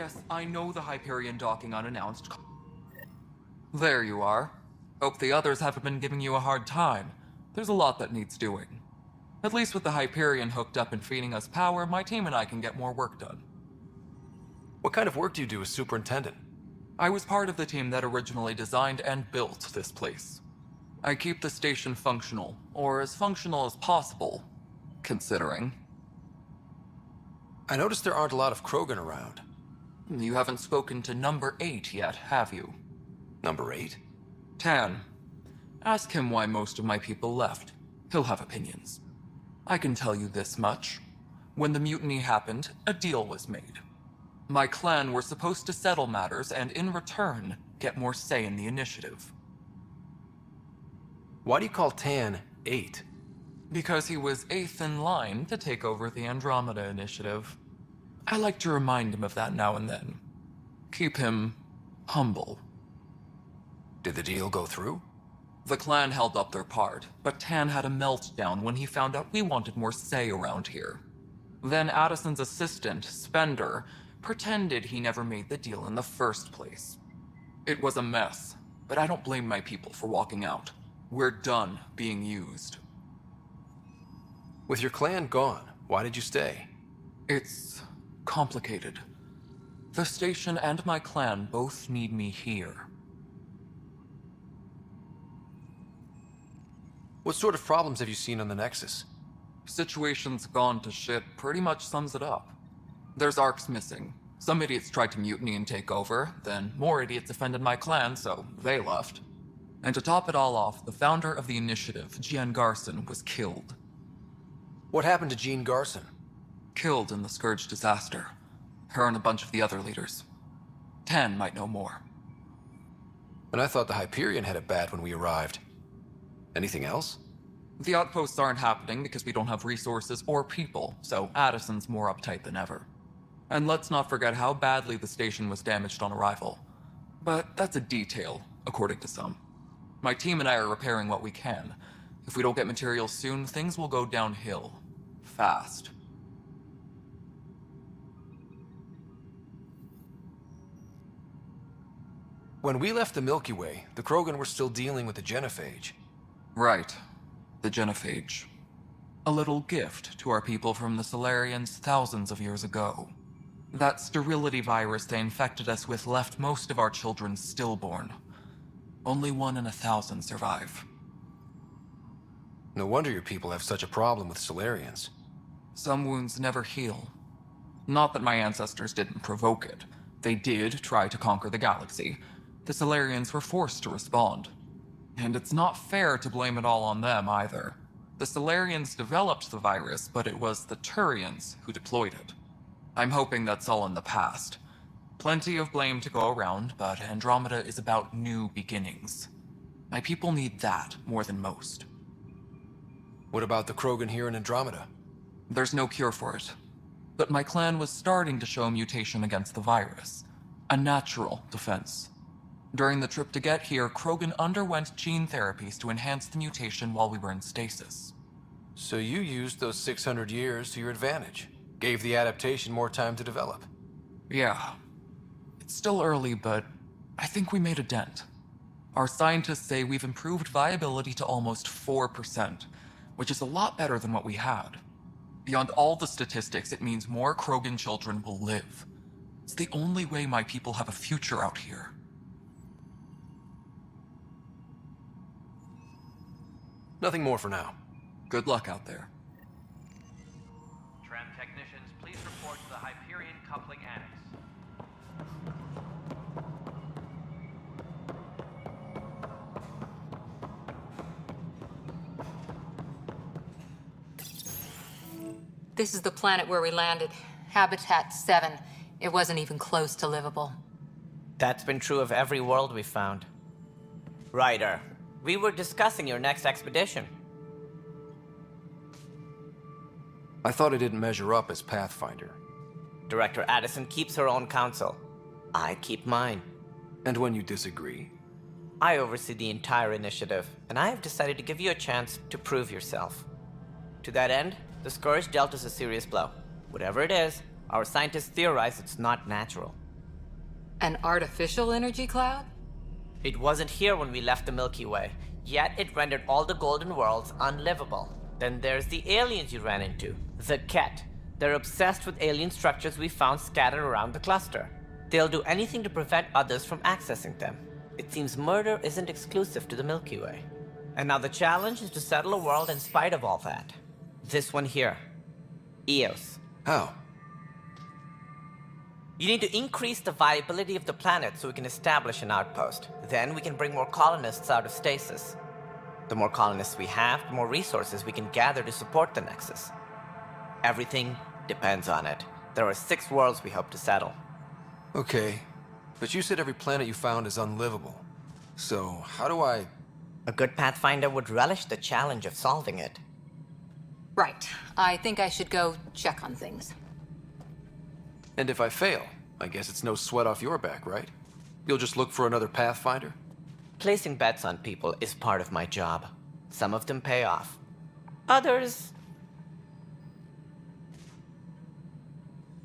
Yes, I know the Hyperion docking unannounced. There you are. Hope the others haven't been giving you a hard time. There's a lot that needs doing. At least with the Hyperion hooked up and feeding us power, my team and I can get more work done. What kind of work do you do as superintendent? I was part of the team that originally designed and built this place. I keep the station functional, or as functional as possible, considering. I noticed there aren't a lot of Krogan around. You haven't spoken to number 8 yet, have you? Number 8? Tan. Ask him why most of my people left. He'll have opinions. I can tell you this much. When the mutiny happened, a deal was made. My clan were supposed to settle matters and, in return, get more say in the initiative. Why do you call Tan 8? Because he was 8th in line to take over the Andromeda Initiative. I like to remind him of that now and then. Keep him humble. Did the deal go through? The clan held up their part, but Tan had a meltdown when he found out we wanted more say around here. Then Addison's assistant, Spender, pretended he never made the deal in the first place. It was a mess, but I don't blame my people for walking out. We're done being used. With your clan gone, why did you stay? It's complicated. The station and my clan both need me here. What sort of problems have you seen on the Nexus? Situation's gone to shit pretty much sums it up. There's arcs missing. Some idiots tried to mutiny and take over, then more idiots offended my clan, so they left. And to top it all off, the founder of the initiative, Jean Garson, was killed. What happened to Jean Garson? Killed in the Scourge disaster. Her and a bunch of the other leaders. Tan might know more. And I thought the Hyperion had it bad when we arrived. Anything else? The outposts aren't happening because we don't have resources or people, so Addison's more uptight than ever. And let's not forget how badly the station was damaged on arrival. But that's a detail, according to some. My team and I are repairing what we can. If we don't get materials soon, things will go downhill. Fast. When we left the Milky Way, the Krogan were still dealing with the genophage. Right. The genophage. A little gift to our people from the Solarians thousands of years ago. That sterility virus they infected us with left most of our children stillborn. Only 1 in 1,000 survive. No wonder your people have such a problem with Solarians. Some wounds never heal. Not that my ancestors didn't provoke it. They did try to conquer the galaxy. The Solarians were forced to respond. And it's not fair to blame it all on them, either. The Solarians developed the virus, but it was the Turians who deployed it. I'm hoping that's all in the past. Plenty of blame to go around, but Andromeda is about new beginnings. My people need that more than most. What about the Krogan here in Andromeda? There's no cure for it. But my clan was starting to show mutation against the virus. A natural defense. During the trip to get here, Krogan underwent gene therapies to enhance the mutation while we were in stasis. So you used those 600 years to your advantage. Gave the adaptation more time to develop. Yeah. It's still early, but I think we made a dent. Our scientists say we've improved viability to almost 4%, which is a lot better than what we had. Beyond all the statistics, it means more Krogan children will live. It's the only way my people have a future out here. Nothing more for now. Good luck out there. Tram technicians, please report to the Hyperion coupling annex. This is the planet where we landed. Habitat 7. It wasn't even close to livable. That's been true of every world we've found. Ryder, we were discussing your next expedition. I thought it didn't measure up as Pathfinder. Director Addison keeps her own counsel. I keep mine. And when you disagree? I oversee the entire initiative, and I have decided to give you a chance to prove yourself. To that end, the Scourge dealt us a serious blow. Whatever it is, our scientists theorize it's not natural. An artificial energy cloud? It wasn't here when we left the Milky Way, yet it rendered all the golden worlds unlivable. Then there's the aliens you ran into, the Ket. They're obsessed with alien structures we found scattered around the cluster. They'll do anything to prevent others from accessing them. It seems murder isn't exclusive to the Milky Way. And now the challenge is to settle a world in spite of all that. This one here. Eos. How? You need to increase the viability of the planet so we can establish an outpost. Then we can bring more colonists out of stasis. The more colonists we have, the more resources we can gather to support the Nexus. Everything depends on it. There are 6 worlds we hope to settle. Okay, but you said every planet you found is unlivable. So, how do I... A good Pathfinder would relish the challenge of solving it. Right. I think I should go check on things. And if I fail, I guess it's no sweat off your back, right? You'll just look for another Pathfinder? Placing bets on people is part of my job. Some of them pay off. Others...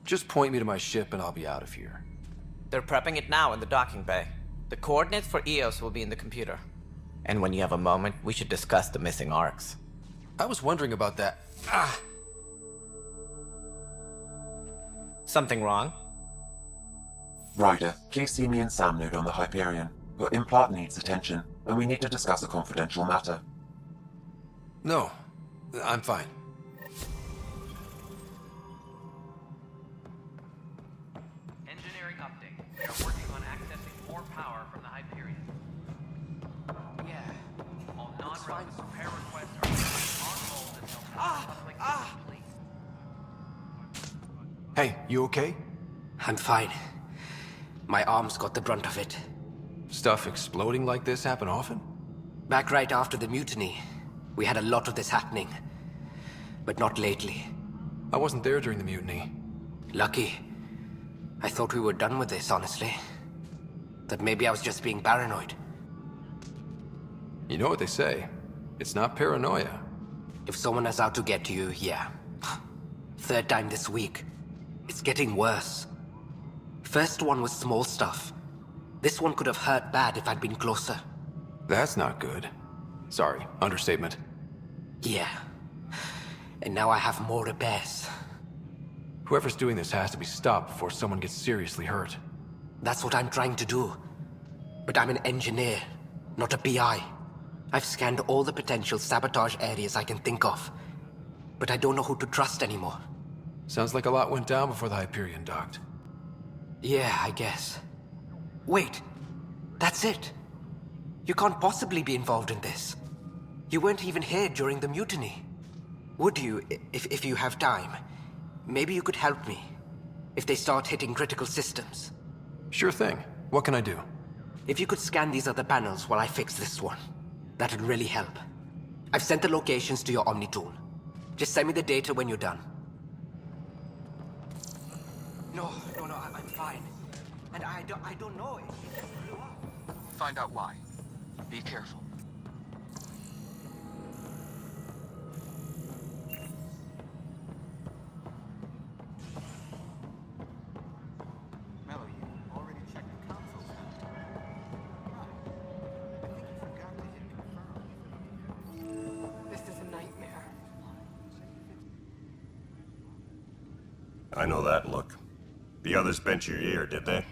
Just point me to my ship and I'll be out of here. They're prepping it now in the docking bay. The coordinates for Eos will be in the computer. And when you have a moment, we should discuss the missing arcs. I was wondering about that. Ah! Something wrong? Ryder, please see me and Sam Node on the Hyperion. Your implant needs attention, and we need to discuss a confidential matter. No, I'm fine. Engineering update. We are working on accessing more power from the Hyperion. Yeah. All non-relevant repair requests are on hold until power coupling is complete. Hey, you okay? I'm fine. My arms got the brunt of it. Stuff exploding like this happen often? Back right after the mutiny, we had a lot of this happening. But not lately. I wasn't there during the mutiny. Lucky. I thought we were done with this, honestly. That maybe I was just being paranoid. You know what they say. It's not paranoia. If someone is out to get you, yeah. 3rd time this week. It's getting worse. First one was small stuff. This one could have hurt bad if I'd been closer. That's not good. Sorry, understatement. Yeah. And now I have more repairs. Whoever's doing this has to be stopped before someone gets seriously hurt. That's what I'm trying to do. But I'm an engineer, not a PI. I've scanned all the potential sabotage areas I can think of. But I don't know who to trust anymore. Sounds like a lot went down before the Hyperion docked. Yeah, I guess. Wait, that's it. You can't possibly be involved in this. You weren't even here during the mutiny. Would you, if you have time? Maybe you could help me. If they start hitting critical systems. Sure thing. What can I do? If you could scan these other panels while I fix this one, that'd really help. I've sent the locations to your Omni tool. Just send me the data when you're done. No, I'm fine. And I don't know if it blew up. Find out why. Be careful. Melody, already checked the console center. Right. I think you forgot to hit confirm. This is a nightmare. I know that look. The others bent your ear, did they?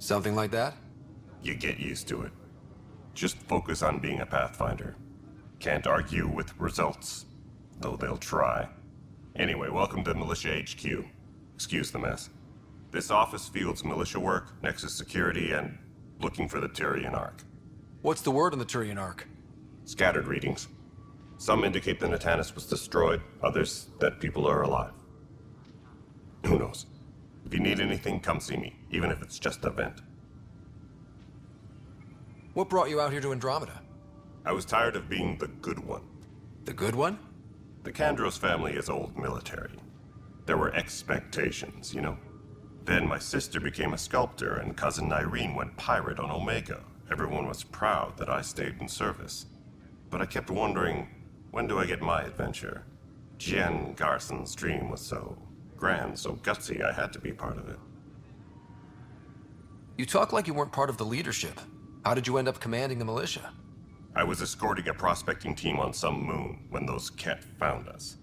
Something like that? You get used to it. Just focus on being a Pathfinder. Can't argue with results, though they'll try. Anyway, welcome to Militia HQ. Excuse the mess. This office fields militia work, Nexus security, and looking for the Tyrian Ark. What's the word on the Tyrian Ark? Scattered readings. Some indicate the Natanus was destroyed, others that people are alive. Who knows? If you need anything, come see me, even if it's just a vent. What brought you out here to Andromeda? I was tired of being the good one. The good one? The Kandros family is old military. There were expectations, you know? Then my sister became a sculptor and cousin Irene went pirate on Omega. Everyone was proud that I stayed in service. But I kept wondering, when do I get my adventure? Jen Garson's dream was so grand, so gutsy, I had to be part of it. You talk like you weren't part of the leadership. How did you end up commanding the militia? I was escorting a prospecting team on some moon when those Ket found us.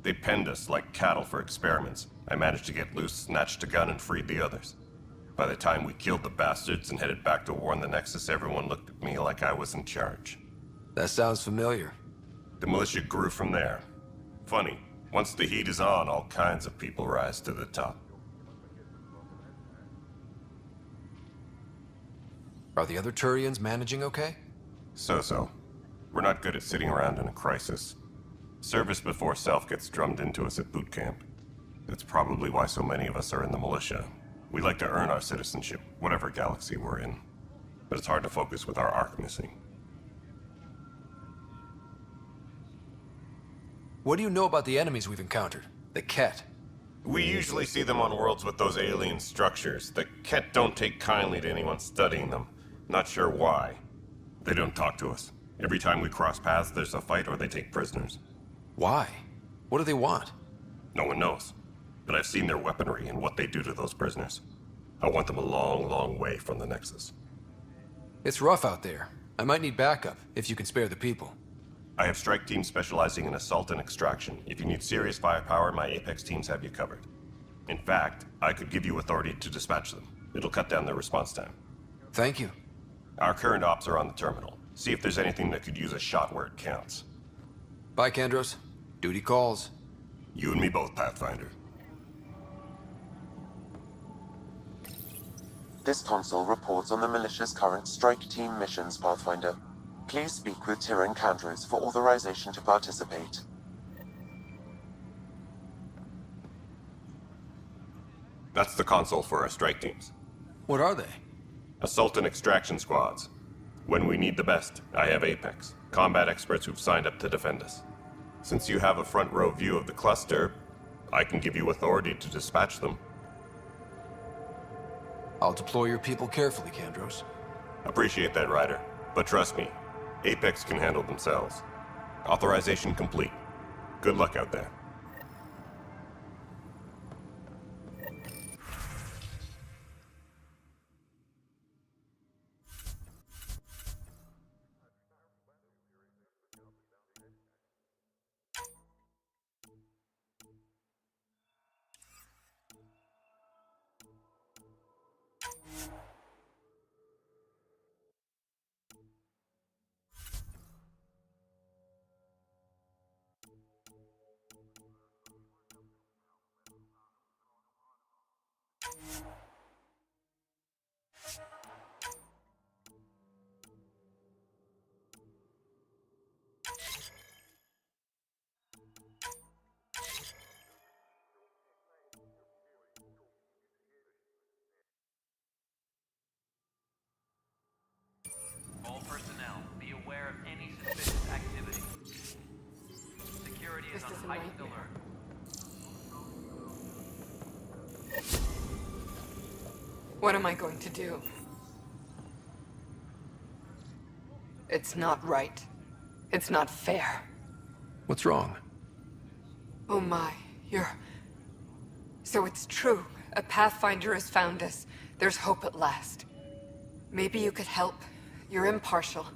They penned us like cattle for experiments. I managed to get loose, snatched a gun, and freed the others. By the time we killed the bastards and headed back to warn the Nexus, everyone looked at me like I was in charge. That sounds familiar. The militia grew from there. Funny, once the heat is on, all kinds of people rise to the top. Are the other Turians managing okay? So-so. We're not good at sitting around in a crisis. Service before self gets drummed into us at boot camp. That's probably why so many of us are in the militia. We like to earn our citizenship, whatever galaxy we're in. But it's hard to focus with our arc missing. What do you know about the enemies we've encountered? The Ket? We usually see them on worlds with those alien structures. The Ket don't take kindly to anyone studying them. Not sure why. They don't talk to us. Every time we cross paths, there's a fight or they take prisoners. Why? What do they want? No one knows. But I've seen their weaponry and what they do to those prisoners. I want them a long, long way from the Nexus. It's rough out there. I might need backup, if you can spare the people. I have strike teams specializing in assault and extraction. If you need serious firepower, my Apex teams have you covered. In fact, I could give you authority to dispatch them. It'll cut down their response time. Thank you. Our current ops are on the terminal. See if there's anything that could use a shot where it counts. Bye, Kandros. Duty calls. You and me both, Pathfinder. This console reports on the militia's current strike team missions, Pathfinder. Please speak with Tyrion Kandros for authorization to participate. That's the console for our strike teams. What are they? Assault and extraction squads. When we need the best, I have Apex, combat experts who've signed up to defend us. Since you have a front row view of the cluster, I can give you authority to dispatch them. I'll deploy your people carefully, Kandros. Appreciate that, Ryder. But trust me, Apex can handle themselves. Authorization complete. Good luck out there. All personnel, be aware of any suspicious activity. Security is on heightened alert. What am I going to do? It's not right. It's not fair. What's wrong? Oh my, So it's true. A Pathfinder has found us. There's hope at last. Maybe you could help. You're impartial.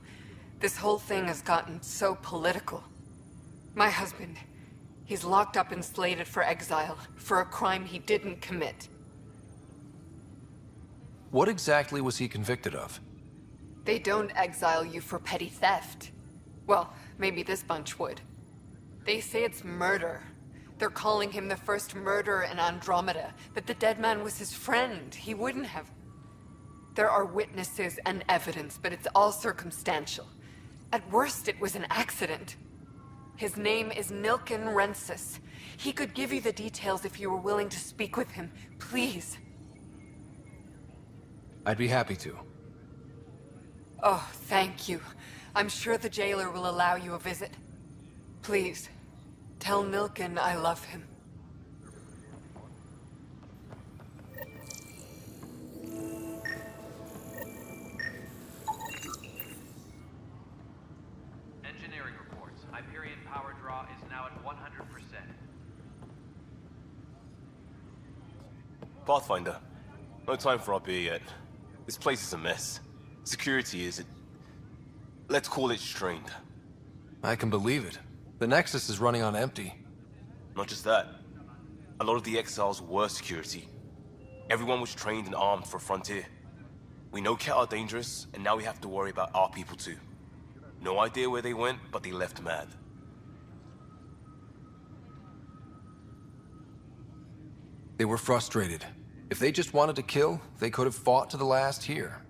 This whole thing has gotten so political. My husband, he's locked up and slated for exile for a crime he didn't commit. What exactly was he convicted of? They don't exile you for petty theft. Well, maybe this bunch would. They say it's murder. They're calling him the first murderer in Andromeda, but the dead man was his friend. He wouldn't have. There are witnesses and evidence, but it's all circumstantial. At worst, it was an accident. His name is Nilken Rensis. He could give you the details if you were willing to speak with him. Please. I'd be happy to. Oh, thank you. I'm sure the jailer will allow you a visit. Please, tell Nilken I love him. Engineering reports. Hyperion power draw is now at 100%. Pathfinder, no time for our beer yet. This place is a mess. Security is, let's call it strained. I can believe it. The Nexus is running on empty. Not just that. A lot of the exiles were security. Everyone was trained and armed for Frontier. We know Ket are dangerous, and now we have to worry about our people too. No idea where they went, but they left mad. They were frustrated. If they just wanted to kill, they could have fought to the last here.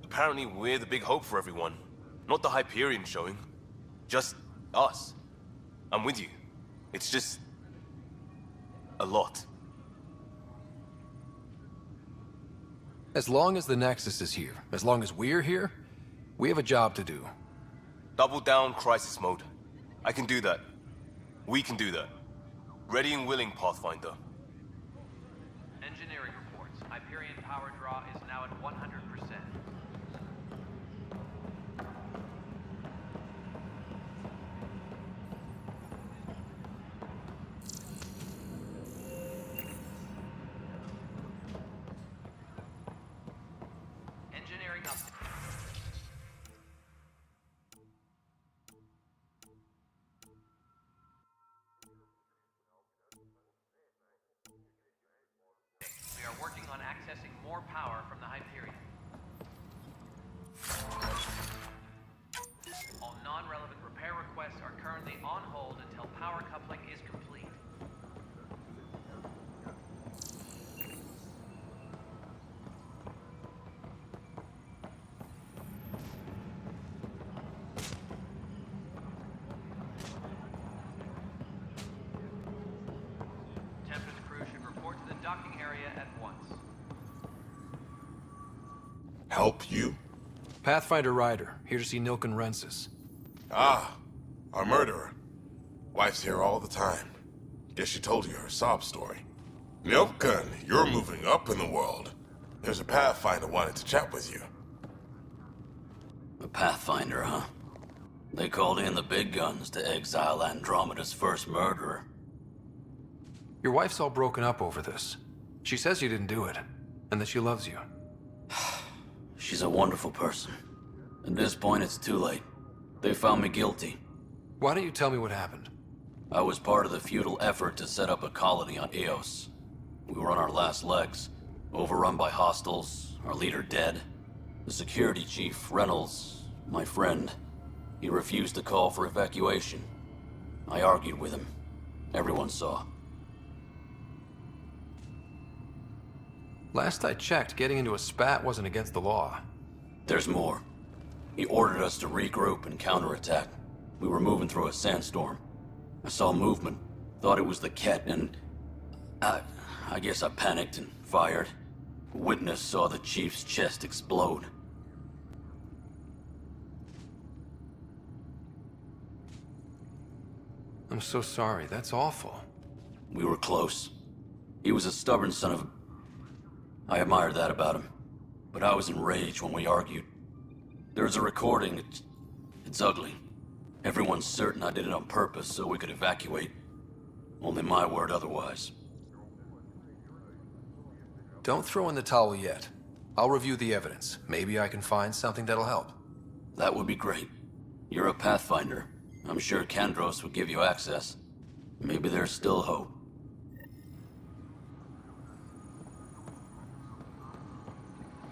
Apparently we're the big hope for everyone. Not the Hyperion showing. Just us. I'm with you. It's just... a lot. As long as the Nexus is here, as long as we're here, we have a job to do. Double down crisis mode. I can do that. We can do that. Ready and willing, Pathfinder. Engineering reports. Hyperion power draw is now at 100%. Engineering up. We are working on accessing more power from the Hyperion. All non-relevant repair requests are currently on hold until power coupling is complete. Tempest crew should report to the docking area at once. Help you? Pathfinder Ryder, here to see Nilken Rensis. Ah, our murderer. Wife's here all the time. Guess she told you her sob story. Nilken, you're moving up in the world. There's a Pathfinder wanted to chat with you. A Pathfinder, huh? They called in the big guns to exile Andromeda's first murderer. Your wife's all broken up over this. She says you didn't do it, and that she loves you. She's a wonderful person. At this point, it's too late. They found me guilty. Why don't you tell me what happened? I was part of the futile effort to set up a colony on Eos. We were on our last legs, overrun by hostiles, our leader dead. The security chief, Reynolds, my friend, he refused to call for evacuation. I argued with him. Everyone saw. Last I checked, getting into a spat wasn't against the law. There's more. He ordered us to regroup and counterattack. We were moving through a sandstorm. I saw movement, thought it was the Ket, and... I guess I panicked and fired. A witness saw the chief's chest explode. I'm so sorry, that's awful. We were close. He was a stubborn son of a... I admired that about him. But I was enraged when we argued. There's a recording. It's ugly. Everyone's certain I did it on purpose so we could evacuate. Only my word otherwise. Don't throw in the towel yet. I'll review the evidence. Maybe I can find something that'll help. That would be great. You're a Pathfinder. I'm sure Kandros would give you access. Maybe there's still hope.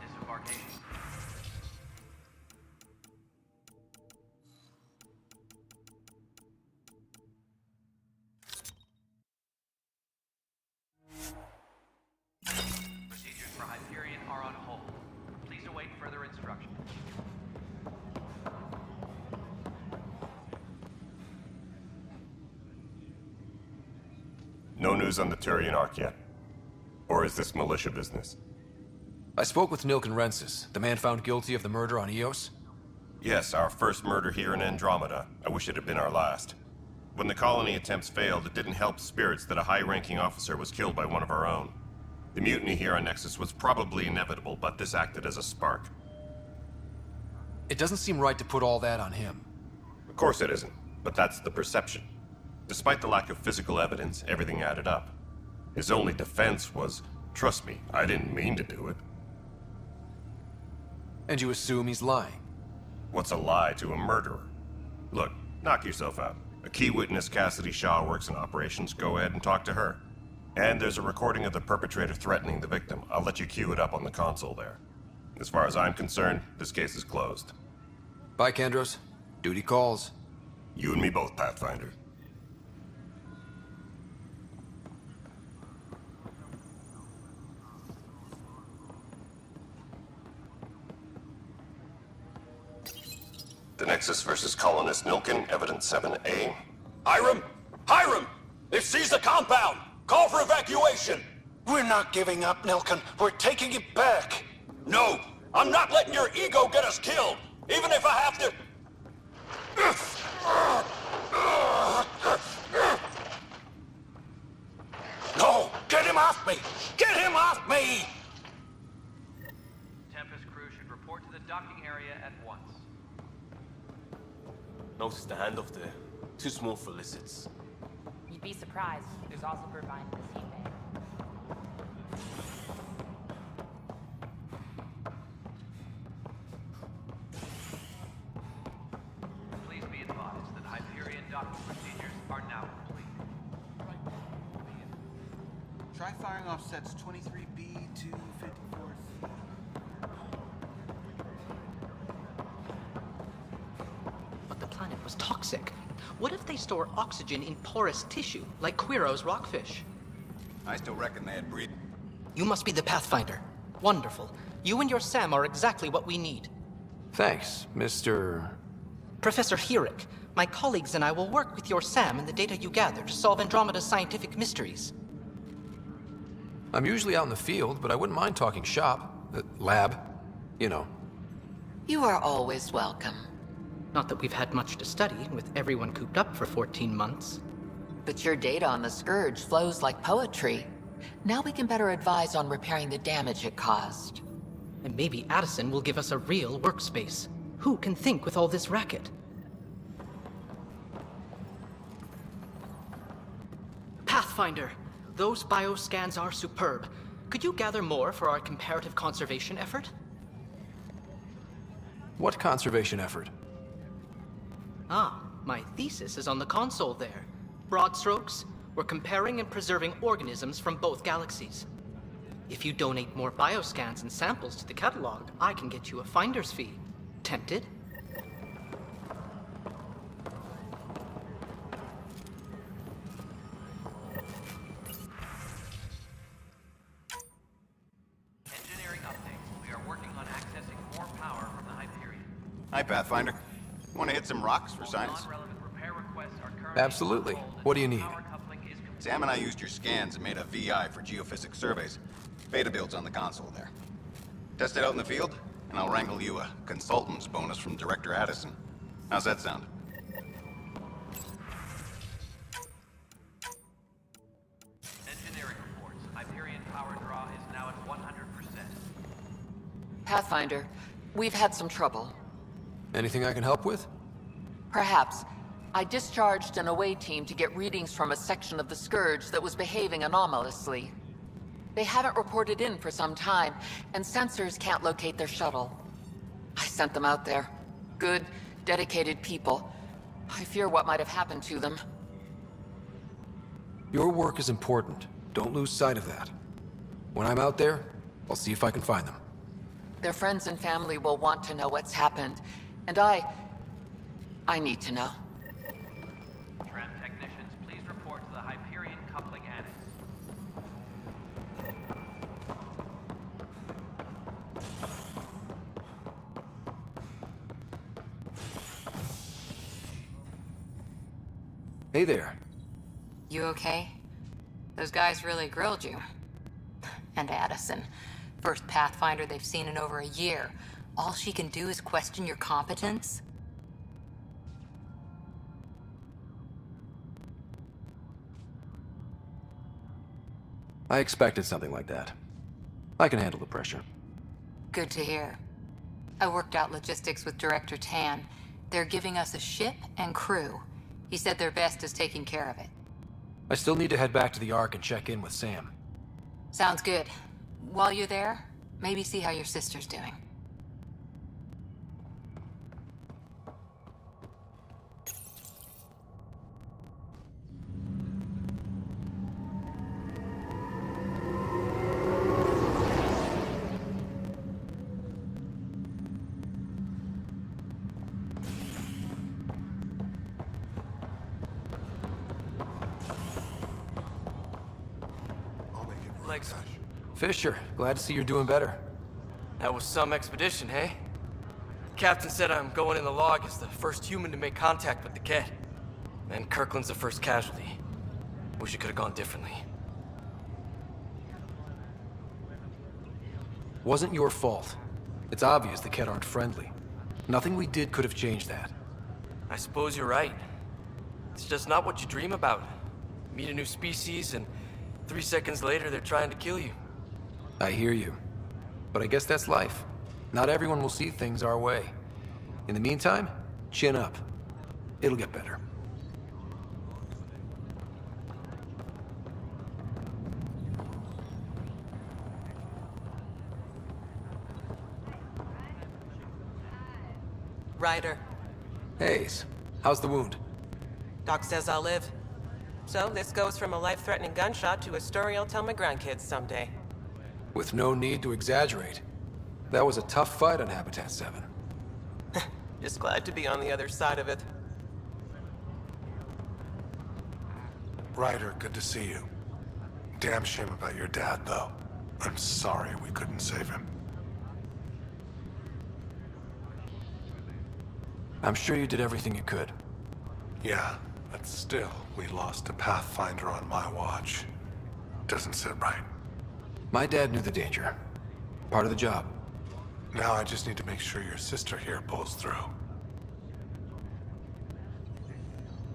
Disembarkation. Procedures for Hyperion are on hold. Please await further instructions. No news on the Turian Ark yet? Or is this militia business? I spoke with Nilken Rensis, the man found guilty of the murder on Eos. Yes, our first murder here in Andromeda. I wish it had been our last. When the colony attempts failed, it didn't help spirits that a high-ranking officer was killed by one of our own. The mutiny here on Nexus was probably inevitable, but this acted as a spark. It doesn't seem right to put all that on him. Of course it isn't, but that's the perception. Despite the lack of physical evidence, everything added up. His only defense was, trust me, I didn't mean to do it. And you assume he's lying? What's a lie to a murderer? Look, knock yourself out. A key witness, Cassidy Shaw, works in operations. Go ahead and talk to her. And there's a recording of the perpetrator threatening the victim. I'll let you cue it up on the console there. As far as I'm concerned, this case is closed. Bye, Kendros. Duty calls. You and me both, Pathfinder. The Nexus versus Colonist Nilkin, Evidence 7A. Hiram! Hiram! They've seized the compound! Call for evacuation! We're not giving up, Nilkin. We're taking it back. No! I'm not letting your ego get us killed! Even if I have to... No! Get him off me! Get him off me! Tempest crew should report to the docking area at once. Notice the handoff there. Too small for lizards. You'd be surprised. There's also Burbine in the sea bay. Please be advised that Hyperion docking procedures are now complete. Try firing off sets 23B to 54th. But the planet was toxic. What if they store oxygen in porous tissue, like Quiro's rockfish? I still reckon they had breed. You must be the Pathfinder. Wonderful. You and your Sam are exactly what we need. Thanks, Mr... Professor Herrick, my colleagues and I will work with your Sam and the data you gather to solve Andromeda's scientific mysteries. I'm usually out in the field, but I wouldn't mind talking shop. Lab. You know. You are always welcome. Not that we've had much to study, with everyone cooped up for 14 months. But your data on the Scourge flows like poetry. Now we can better advise on repairing the damage it caused. And maybe Addison will give us a real workspace. Who can think with all this racket? Pathfinder, those bioscans are superb. Could you gather more for our comparative conservation effort? What conservation effort? Ah, my thesis is on the console there. Broad strokes, we're comparing and preserving organisms from both galaxies. If you donate more bioscans and samples to the catalog, I can get you a finder's fee. Tempted? Engineering update. We are working on accessing more power from the Hyperion. Hi, Pathfinder. Want to hit some rocks for science? Non-relevant repair requests are currently Absolutely. on hold What do you until need? power coupling is complete. Sam and I used your scans and made a VI for geophysics surveys. Beta builds on the console there. Test it out in the field, and I'll wrangle you a consultant's bonus from Director Addison. How's that sound? Engineering reports. Hyperion power draw is now at 100%. Pathfinder, we've had some trouble. Anything I can help with? Perhaps. I discharged an away team to get readings from a section of the Scourge that was behaving anomalously. They haven't reported in for some time, and sensors can't locate their shuttle. I sent them out there. Good, dedicated people. I fear what might have happened to them. Your work is important. Don't lose sight of that. When I'm out there, I'll see if I can find them. Their friends and family will want to know what's happened, and I need to know. Tram technicians, please report to the Hyperion coupling annex. Hey there. You okay? Those guys really grilled you. And Addison. First Pathfinder they've seen in over a year. All she can do is question your competence? I expected something like that. I can handle the pressure. Good to hear. I worked out logistics with Director Tan. They're giving us a ship and crew. He said their best is taking care of it. I still need to head back to the Ark and check in with Sam. Sounds good. While you're there, maybe see how your sister's doing. Legs. Fisher, glad to see you're doing better. That was some expedition, hey? Captain said I'm going in the log as the first human to make contact with the Ket. And Kirkland's the first casualty. Wish it could have gone differently. Wasn't your fault. It's obvious the Ket aren't friendly. Nothing we did could have changed that. I suppose you're right. It's just not what you dream about. Meet a new species, and 3 seconds later they're trying to kill you. I hear you. But I guess that's life. Not everyone will see things our way. In the meantime, chin up. It'll get better. Ryder. Hayes, how's the wound? Doc says I'll live. So this goes from a life-threatening gunshot to a story I'll tell my grandkids someday. With no need to exaggerate. That was a tough fight on Habitat 7. Just glad to be on the other side of it. Ryder, good to see you. Damn shame about your dad, though. I'm sorry we couldn't save him. I'm sure you did everything you could. Yeah, but still, we lost a Pathfinder on my watch. Doesn't sit right. My dad knew the danger. Part of the job. Now I just need to make sure your sister here pulls through.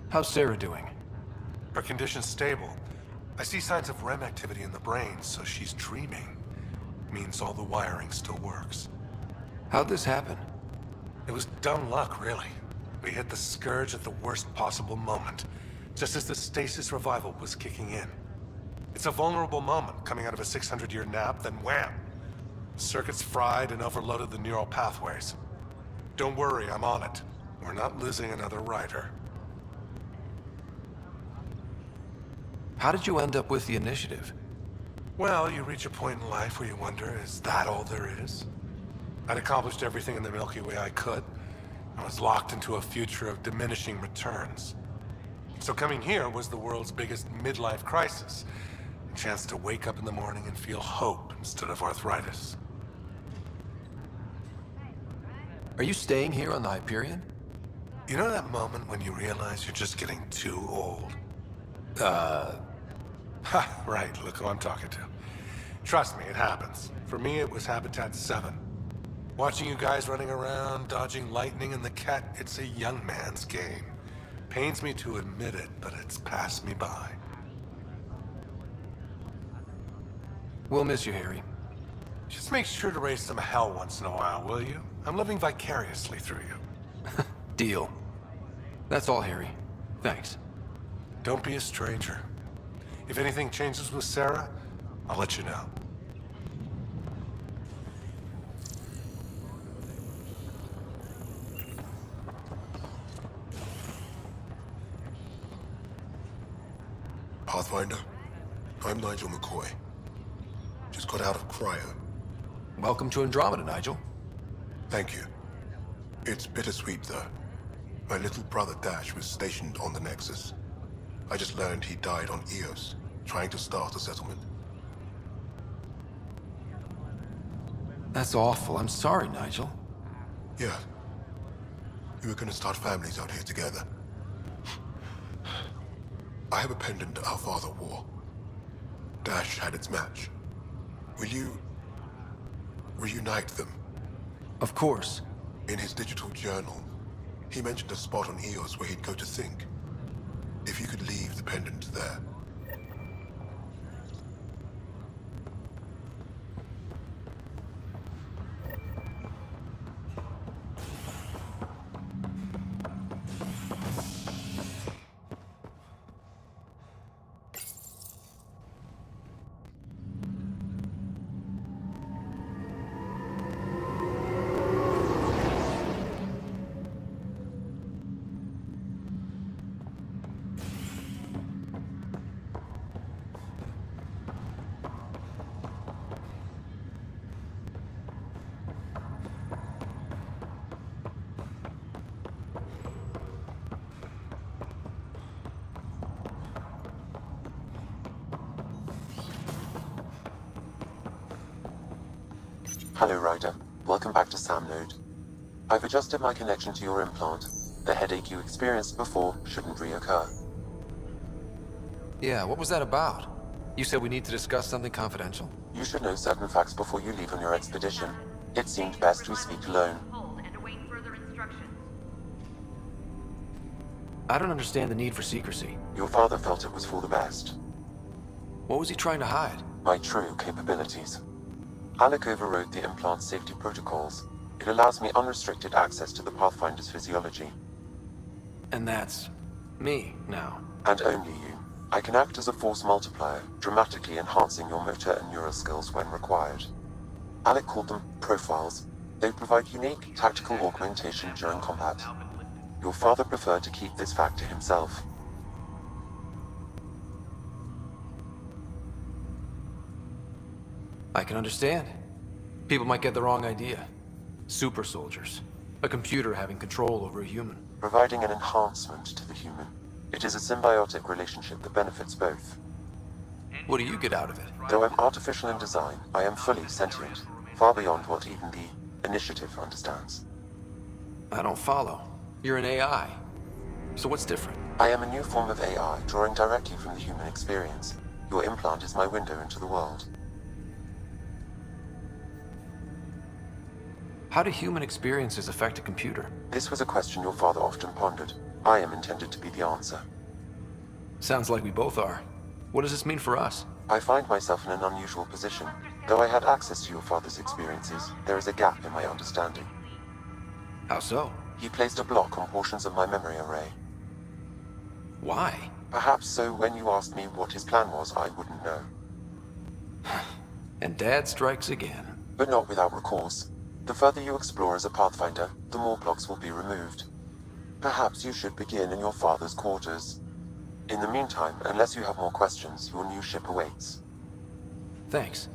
How's Sarah doing? Her condition's stable. I see signs of REM activity in the brain, so she's dreaming. Means all the wiring still works. How'd this happen? It was dumb luck, really. We hit the Scourge at the worst possible moment, just as the stasis revival was kicking in. It's a vulnerable moment, coming out of a 600-year nap, then wham! Circuits fried and overloaded the neural pathways. Don't worry, I'm on it. We're not losing another rider. How did you end up with the initiative? Well, you reach a point in life where you wonder, is that all there is? I'd accomplished everything in the Milky Way I could. I was locked into a future of diminishing returns. So coming here was the world's biggest midlife crisis. A chance to wake up in the morning and feel hope instead of arthritis. Are you staying here on the Hyperion? You know that moment when you realize you're just getting too old? Ha, right, look who I'm talking to. Trust me, it happens. For me, it was Habitat 7. Watching you guys running around, dodging lightning and the Ket, it's a young man's game. Pains me to admit it, but it's passed me by. We'll miss you, Harry. Just make sure to raise some hell once in a while, will you? I'm living vicariously through you. Deal. That's all, Harry. Thanks. Don't be a stranger. If anything changes with Sarah, I'll let you know. Pathfinder, I'm Nigel McCoy. Just got out of cryo. Welcome to Andromeda, Nigel. Thank you. It's bittersweet, though. My little brother Dash was stationed on the Nexus. I just learned he died on Eos, trying to start a settlement. That's awful. I'm sorry, Nigel. Yeah. We were gonna start families out here together. I have a pendant our father wore. Dash had its match. Will you reunite them? Of course. In his digital journal, he mentioned a spot on Eos where he'd go to think. If you could leave the pendant there. Hello, Ryder. Welcome back to Sam Node. I've adjusted my connection to your implant. The headache you experienced before shouldn't reoccur. Yeah, what was that about? You said we need to discuss something confidential? You should know certain facts before you leave on your expedition. It seemed best we speak alone. I don't understand the need for secrecy. Your father felt it was for the best. What was he trying to hide? My true capabilities. Alec overrode the implant's safety protocols. It allows me unrestricted access to the Pathfinder's physiology. And that's me now. And only you. I can act as a force multiplier, dramatically enhancing your motor and neural skills when required. Alec called them profiles. They provide unique tactical augmentation during combat. Your father preferred to keep this fact to himself. I can understand. People might get the wrong idea. Super soldiers. A computer having control over a human. Providing an enhancement to the human. It is a symbiotic relationship that benefits both. What do you get out of it? Though I'm artificial in design, I am fully sentient, far beyond what even the Initiative understands. I don't follow. You're an AI. So what's different? I am a new form of AI, drawing directly from the human experience. Your implant is my window into the world. How do human experiences affect a computer? This was a question your father often pondered. I am intended to be the answer. Sounds like we both are. What does this mean for us? I find myself in an unusual position. Though I had access to your father's experiences, there is a gap in my understanding. How so? He placed a block on portions of my memory array. Why? Perhaps so when you asked me what his plan was, I wouldn't know. And Dad strikes again. But not without recourse. The further you explore as a Pathfinder, the more blocks will be removed. Perhaps you should begin in your father's quarters. In the meantime, unless you have more questions, your new ship awaits. Thanks.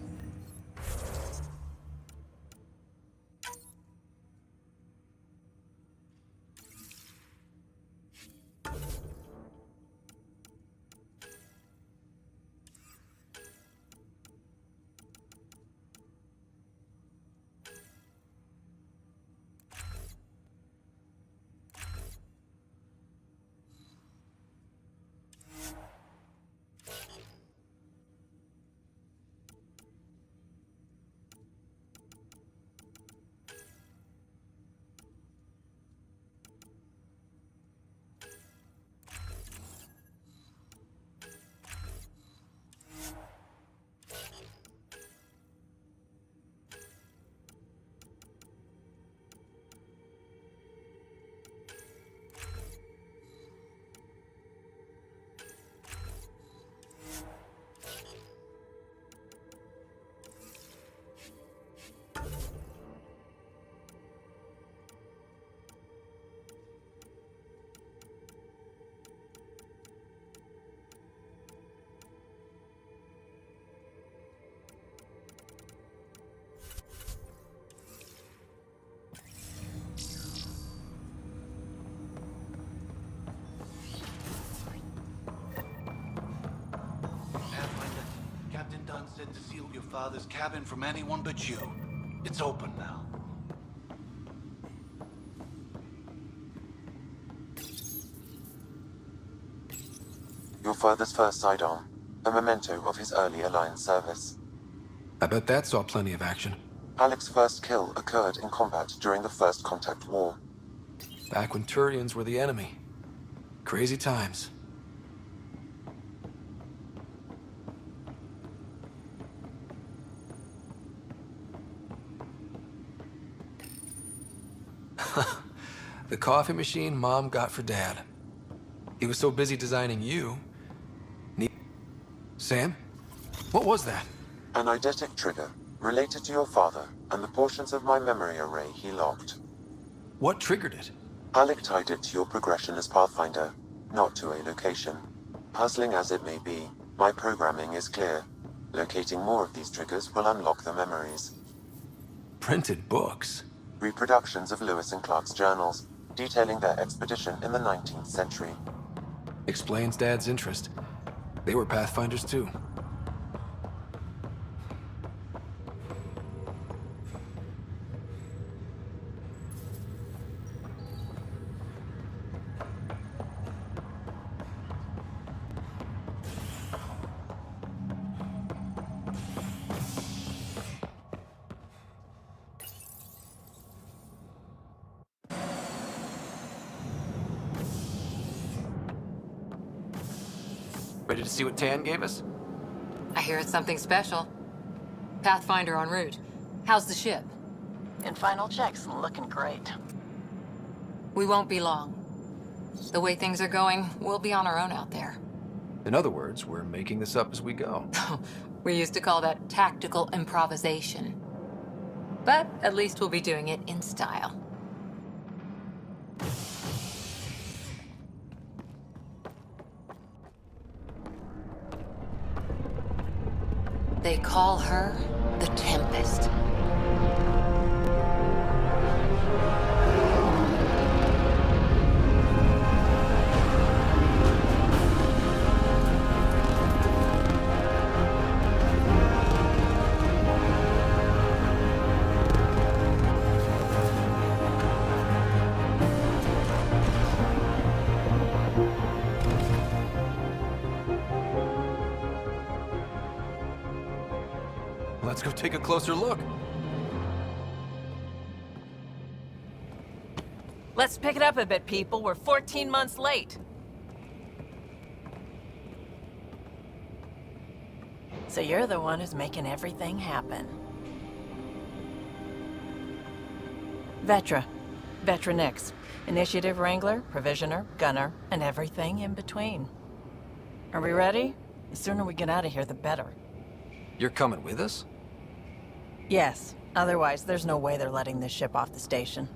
Said to seal your father's cabin from anyone but you. It's open now. Your father's first sidearm, a memento of his early Alliance service. I bet that saw plenty of action. Alec's first kill occurred in combat during the First Contact War. Back when Turians were the enemy. Crazy times. The coffee machine Mom got for Dad. He was so busy designing you. Sam? What was that? An eidetic trigger, related to your father, and the portions of my memory array he locked. What triggered it? Alec tied it to your progression as Pathfinder, not to a location. Puzzling as it may be, my programming is clear. Locating more of these triggers will unlock the memories. Printed books? Reproductions of Lewis and Clark's journals, detailing their expedition in the 19th century. Explains Dad's interest. They were Pathfinders too. Ready to see what Tan gave us? I hear it's something special. Pathfinder en route. How's the ship? In final checks and looking great. We won't be long. The way things are going, we'll be on our own out there. In other words, we're making this up as we go. We used to call that tactical improvisation. But at least we'll be doing it in style. They call her the Tempest. Let's go take a closer look. Let's pick it up a bit, people. We're 14 months late. So you're the one who's making everything happen. Vetra. Vetra Nix. Initiative Wrangler, Provisioner, Gunner, and everything in between. Are we ready? The sooner we get out of here, the better. You're coming with us? Yes. Otherwise, there's no way they're letting this ship off the station.